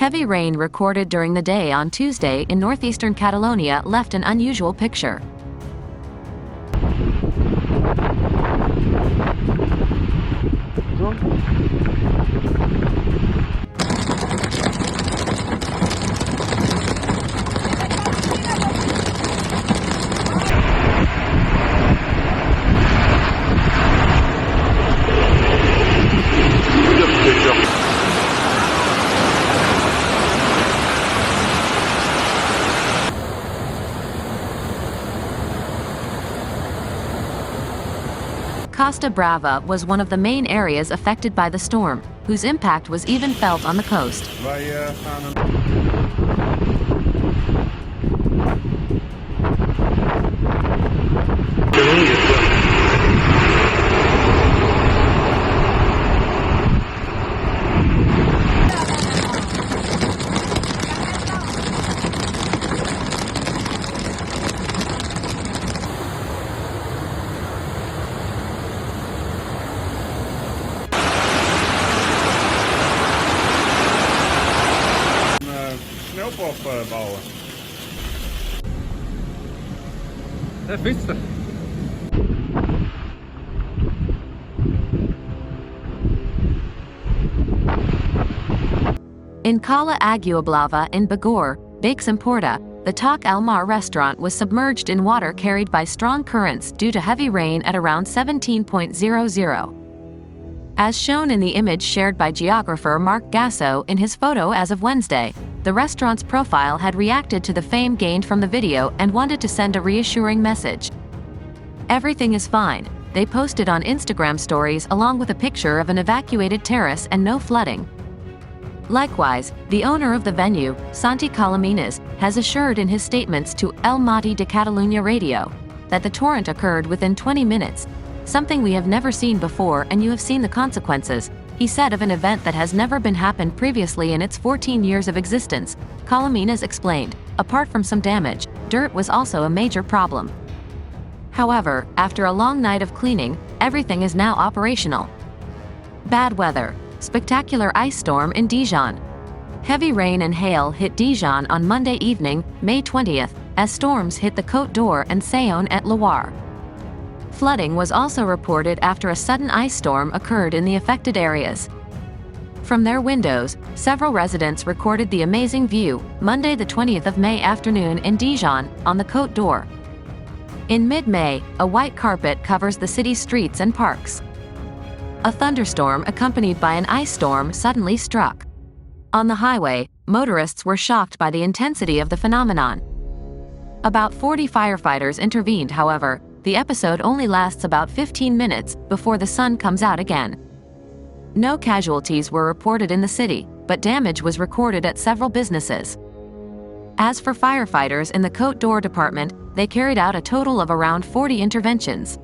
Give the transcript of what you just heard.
Heavy rain recorded during the day on Tuesday in northeastern Catalonia left an unusual picture. Costa Brava was one of the main areas affected by the storm, whose impact was even felt on the coast. Bouwen. Fietsen. In Cala Aiguablava in Begur, Baix Empordà, the Toc al Mar restaurant was submerged in water carried by strong currents due to heavy rain at around 17.00. As shown in the image shared by geographer Marc Gassó in his photo as of Wednesday, the restaurant's profile had reacted to the fame gained from the video and wanted to send a reassuring message. "Everything is fine," they posted on Instagram stories along with a picture of an evacuated terrace and no flooding. Likewise, the owner of the venue, Santi Colominas, has assured in his statements to El Matí de Catalunya radio that the torrent occurred within 20 minutes, "Something we have never seen before, and you have seen the consequences," he said of an event that has never been happened previously in its 14 years of existence. Colominas explained, "Apart from some damage, dirt was also a major problem. However, after a long night of cleaning, everything is now operational." Bad weather. Spectacular ice storm in Dijon. Heavy rain and hail hit Dijon on Monday evening, May 20th, as storms hit the Côte-d'Or and Saône-et-Loire. Flooding was also reported after a sudden ice storm occurred in the affected areas. From their windows, several residents recorded the amazing view, Monday the 20th of May afternoon in Dijon, on the Côte-d'Or. In mid-May, a white carpet covers the city's streets and parks. A thunderstorm accompanied by an ice storm suddenly struck. On the highway, motorists were shocked by the intensity of the phenomenon. About 40 firefighters intervened, however. The episode only lasts about 15 minutes before the sun comes out again. No casualties were reported in the city, but damage was recorded at several businesses. As for firefighters in the Côte-d'Or department, they carried out a total of around 40 interventions.